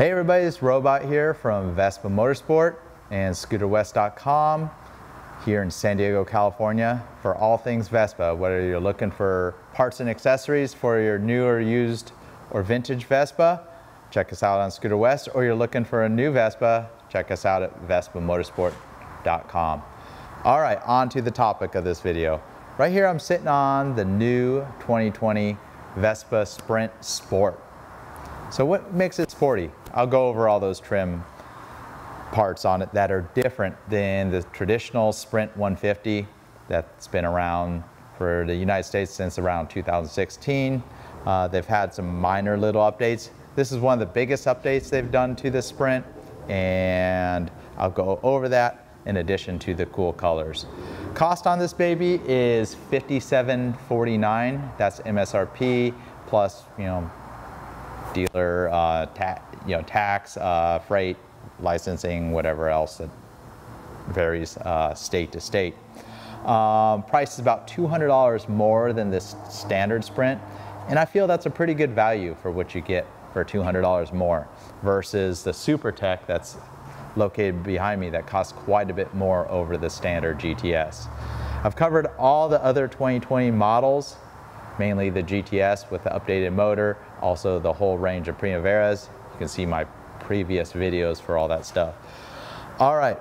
Hey everybody, it's Robot here from Vespa Motorsport and ScooterWest.com here in San Diego, California for all things Vespa. Whether you're looking for parts and accessories for your new or used or vintage Vespa, check us out on Scooter West, or you're looking for a new Vespa, check us out at VespaMotorsport.com. All right, on to the topic of this video. Right here I'm sitting on the new 2020 Vespa Sprint Sport. So what makes it sporty? I'll go over all those trim parts on it that are different than the traditional Sprint 150 that's been around for the United States since around 2016. They've had some minor little updates. This is one of the biggest updates they've done to the Sprint, and I'll go over that in addition to the cool colors. Cost on this baby is $57.49. That's MSRP plus, dealer tax, freight, licensing, whatever else that varies state to state. Price is about $200 more than this standard Sprint, and I feel that's a pretty good value for what you get for $200 more versus the Super Tech that's located behind me that costs quite a bit more over the standard GTS. I've covered all the other 2020 models, mainly the GTS with the updated motor, also the whole range of Primaveras. You can see my previous videos for all that stuff. All right,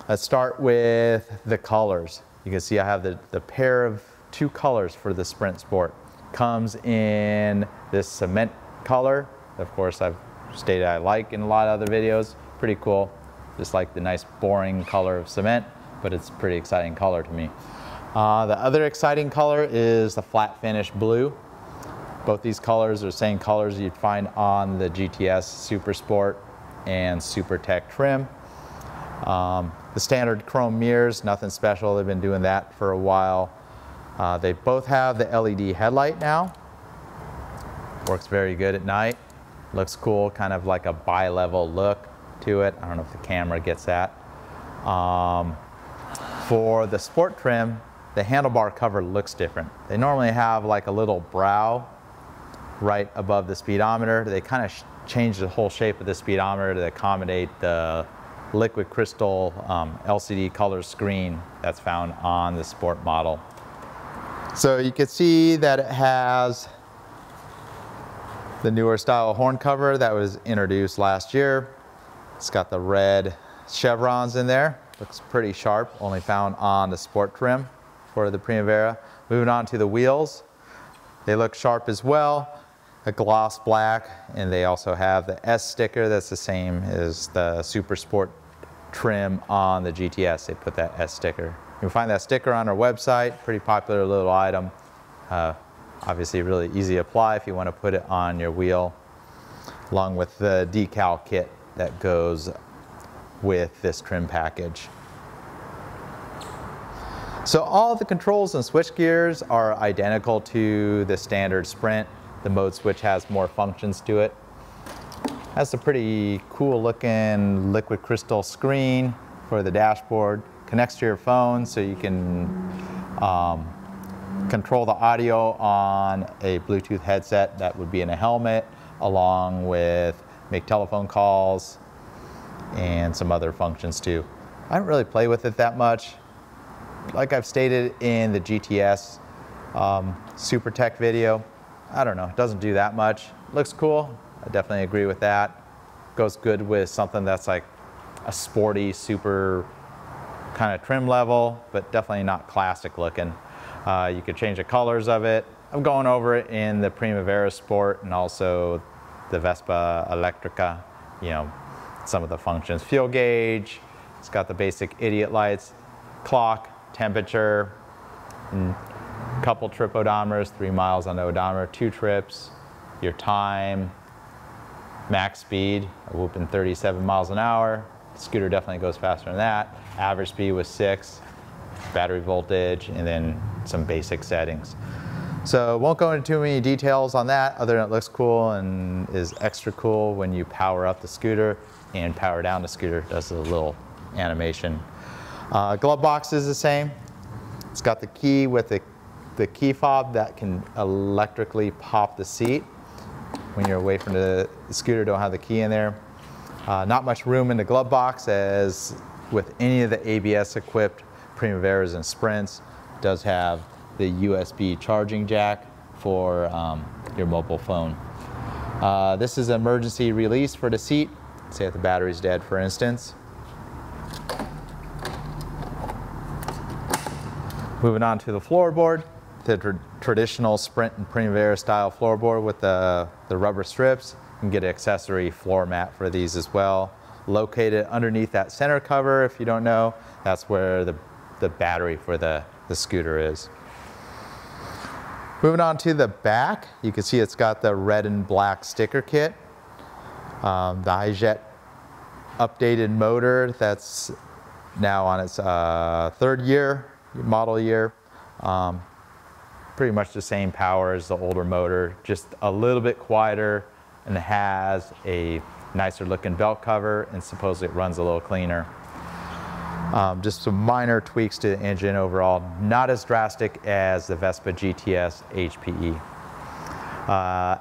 let's start with the colors. You can see I have the pair of two colors for the Sprint Sport. Comes in this cement color. Of course, I've stated I like in a lot of other videos. Pretty cool. Just like the nice boring color of cement, but it's a pretty exciting color to me. The other exciting color is the flat finish blue. Both these colors are the same colors you'd find on the GTS Super Sport and Super Tech trim. The standard chrome mirrors, nothing special. They've been doing that for a while. They both have the LED headlight now. Works very good at night. Looks cool, kind of like a bi-level look to it. I don't know if the camera gets that. For the sport trim, the handlebar cover looks different. They normally have like a little brow right above the speedometer. They kind of changed the whole shape of the speedometer to accommodate the liquid crystal LCD color screen that's found on the sport model. So you can see that it has the newer style horn cover that was introduced last year. It's got the red chevrons in there. Looks pretty sharp, only found on the sport trim for the Primavera. Moving on to the wheels. They look sharp as well. A gloss black, and they also have the S sticker that's the same as the Super Sport trim on the GTS. They put that S sticker. You can find that sticker on our website. Pretty popular little item. Obviously really easy to apply if you want to put it on your wheel, along with the decal kit that goes with this trim package. So all of the controls and switch gears are identical to the standard Sprint. The mode switch has more functions to it. Has a pretty cool looking liquid crystal screen for the dashboard. Connects to your phone so you can control the audio on a Bluetooth headset that would be in a helmet, along with make telephone calls and some other functions too. I don't really play with it that much. Like I've stated in the GTS Super Tech video, I don't know, it doesn't do that much. Looks cool, I definitely agree with that. Goes good with something that's like a sporty, super kind of trim level, but definitely not classic looking. You could change the colors of it. I'm going over it in the Primavera Sport and also the Vespa Electrica, some of the functions. Fuel gauge, it's got the basic idiot lights, clock, temperature, and a couple trip odometers, 3 miles on the odometer, 2 trips, your time, max speed, a whooping 37 miles an hour. The scooter definitely goes faster than that. Average speed was 6, battery voltage, and then some basic settings. So won't go into too many details on that, other than it looks cool and is extra cool when you power up the scooter and power down the scooter. Does a little animation. Glove box is the same. It's got the key with the key fob that can electrically pop the seat when you're away from the scooter. Don't have the key in there. Not much room in the glove box, as with any of the ABS equipped Primaveras and Sprints. It does have the USB charging jack for your mobile phone. This is an emergency release for the seat, say if the battery's dead, for instance. Moving on to the floorboard, the traditional Sprint and Primavera style floorboard with the rubber strips. You can get an accessory floor mat for these as well. Located underneath that center cover, if you don't know, that's where the battery for the scooter is. Moving on to the back, you can see it's got the red and black sticker kit. The iJet updated motor that's now on its third model year. Pretty much the same power as the older motor, just a little bit quieter, and it has a nicer looking belt cover, and supposedly it runs a little cleaner. Just some minor tweaks to the engine overall, not as drastic as the Vespa GTS HPE.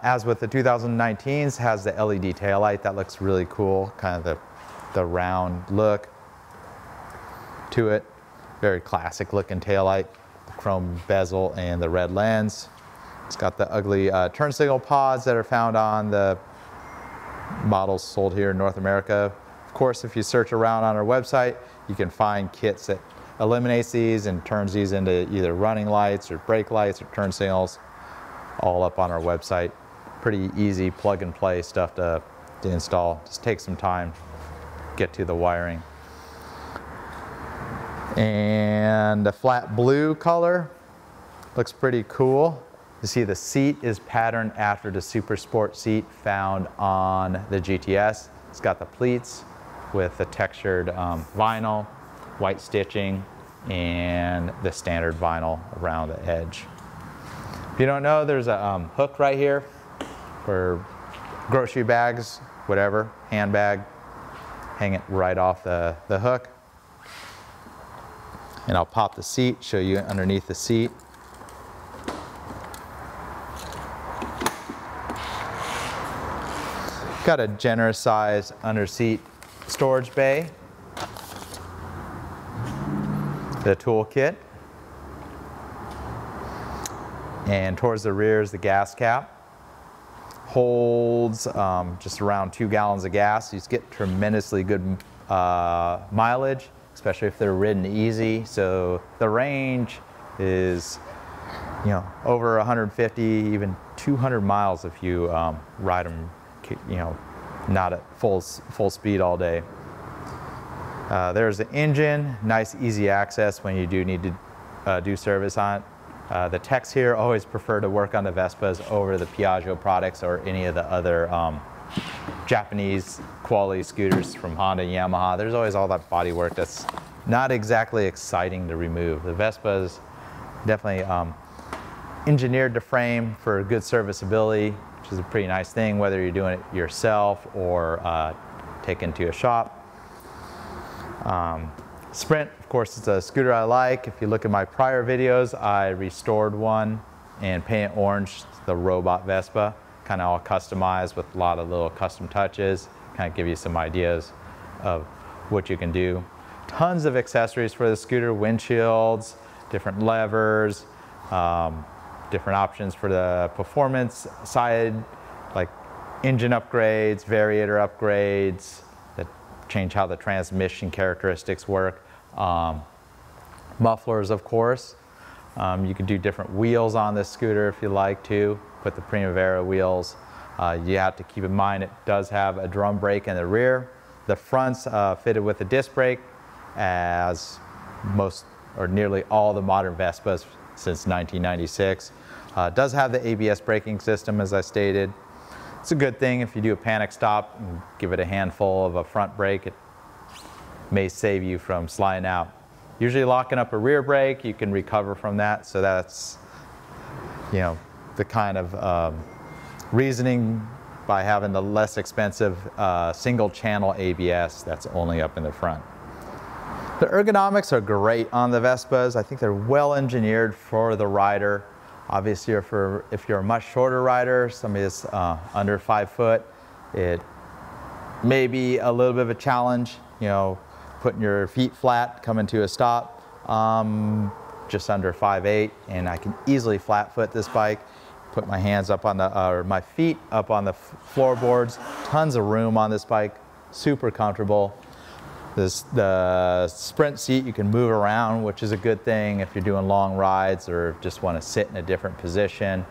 As with the 2019s, has the LED taillight. That looks really cool, kind of the round look to it. Very classic looking taillight, the chrome bezel and the red lens. It's got the ugly turn signal pods that are found on the models sold here in North America. Of course, if you search around on our website, you can find kits that eliminates these and turns these into either running lights or brake lights or turn signals, all up on our website. Pretty easy plug and play stuff to install. Just take some time, get to the wiring. And the flat blue color looks pretty cool. You see the seat is patterned after the Super Sport seat found on the GTS. It's got the pleats with the textured vinyl, white stitching, and the standard vinyl around the edge. If you don't know, there's a hook right here for grocery bags, whatever, handbag. Hang it right off the hook. And I'll pop the seat, show you underneath the seat. Got a generous size under seat storage bay. The tool kit. And towards the rear is the gas cap. Holds just around 2 gallons of gas. You get tremendously good mileage, especially if they're ridden easy. So the range is, over 150, even 200 miles if you ride them, not at full speed all day. There's the engine, nice easy access when you do need to do service on it. The techs here always prefer to work on the Vespas over the Piaggio products or any of the other Japanese quality scooters from Honda and Yamaha. There's always all that body work that's not exactly exciting to remove. The Vespa's definitely engineered to frame for good serviceability, which is a pretty nice thing, whether you're doing it yourself or taken to a shop. Sprint, of course, it's a scooter I like. If you look at my prior videos, I restored one and painted orange, the robot Vespa, kind of all customized with a lot of little custom touches, kind of give you some ideas of what you can do. Tons of accessories for the scooter, windshields, different levers, different options for the performance side, like engine upgrades, variator upgrades that change how the transmission characteristics work. Mufflers, of course. You can do different wheels on this scooter if you like to. Put the Primavera wheels. You have to keep in mind it does have a drum brake in the rear. The front's fitted with a disc brake, as most or nearly all the modern Vespas since 1996. Does have the ABS braking system, as I stated. It's a good thing if you do a panic stop and give it a handful of a front brake. It may save you from sliding out. Usually locking up a rear brake, you can recover from that. So that's, the kind of reasoning by having the less expensive single channel ABS that's only up in the front. The ergonomics are great on the Vespas. I think they're well engineered for the rider. Obviously, if you're a much shorter rider, somebody that's under 5 foot, it maybe a little bit of a challenge, you know, putting your feet flat, coming to a stop, just under 5'8", and I can easily flat foot this bike. Put my hands up on the, or my feet up on the floorboards. Tons of room on this bike, super comfortable. The sprint seat, you can move around, which is a good thing if you're doing long rides or just want to sit in a different position.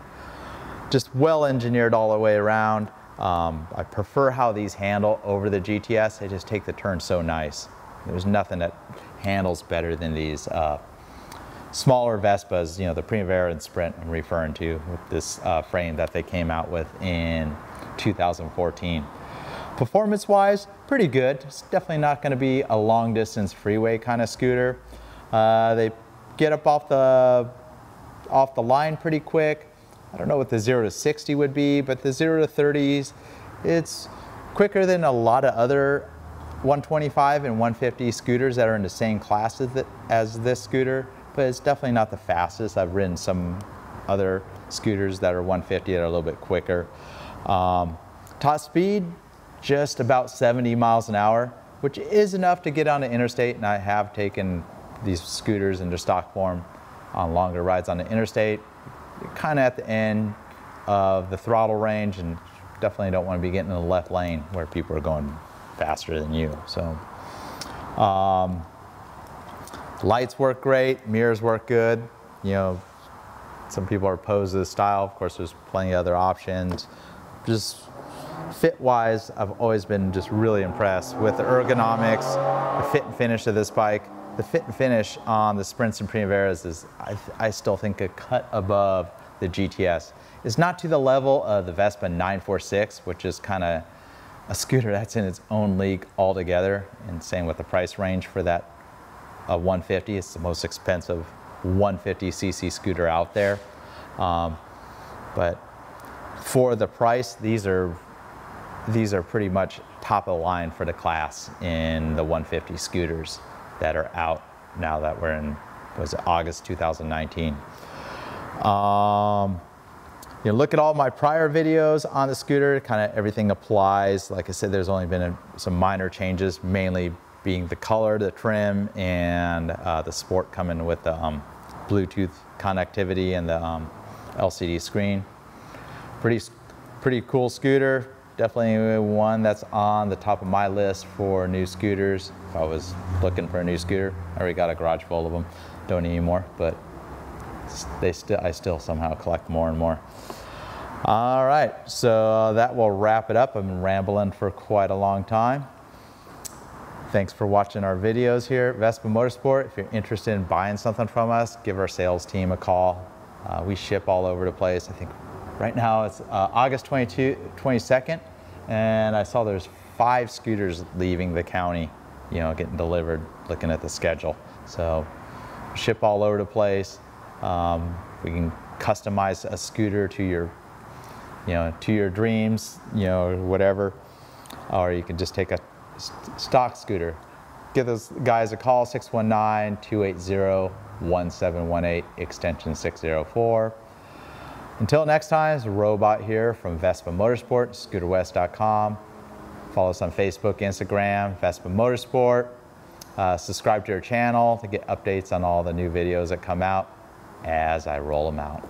Just well engineered all the way around. I prefer how these handle over the GTS. They just take the turn so nice. There's nothing that handles better than these smaller Vespas, you know, the Primavera and Sprint I'm referring to, with this frame that they came out with in 2014. Performance-wise, pretty good. It's definitely not going to be a long-distance freeway kind of scooter. They get up off the line pretty quick. I don't know what the 0 to 60 would be, but the 0 to 30s, it's quicker than a lot of other 125 and 150 scooters that are in the same class as this scooter, but it's definitely not the fastest. I've ridden some other scooters that are 150 that are a little bit quicker. Top speed, just about 70 miles an hour, which is enough to get on the interstate, and I have taken these scooters into stock form on longer rides on the interstate. You're kind of at the end of the throttle range, and definitely don't want to be getting in the left lane where people are going faster than you. So lights work great, mirrors work good. You know, some people are opposed to the style. Of course, there's plenty of other options. Just fit-wise, I've always been just really impressed with the ergonomics, the fit and finish of this bike. The fit and finish on the Sprints and Primaveras is, I still think, a cut above the GTS. It's not to the level of the Vespa 946, which is kind of a scooter that's in its own league altogether, and same with the price range for that 150. It's the most expensive 150cc scooter out there. But for the price, these are pretty much top of the line for the class in the 150 scooters that are out now that we're in, was it August 2019. You know, look at all my prior videos on the scooter, kind of everything applies. Like I said, there's only been some minor changes, mainly being the color, the trim, and the Sport coming with the Bluetooth connectivity and the LCD screen. Pretty cool scooter. Definitely one that's on the top of my list for new scooters. If I was looking for a new scooter, I already got a garage full of them. Don't need any more, but I still somehow collect more and more. All right, so that will wrap it up. I've been rambling for quite a long time. Thanks for watching our videos here at Vespa Motorsport. If you're interested in buying something from us, give our sales team a call. We ship all over the place. I think right now it's August 22nd, and I saw there's 5 scooters leaving the county, you know, getting delivered, looking at the schedule. So ship all over the place. We can customize a scooter to your, you know, to your dreams, you know, whatever. Or you can just take a stock scooter. Give those guys a call, 619-280-1718, extension 604. Until next time, it's Robot here from Vespa Motorsport, ScooterWest.com. Follow us on Facebook, Instagram, Vespa Motorsport. Subscribe to our channel to get updates on all the new videos that come out as I roll them out.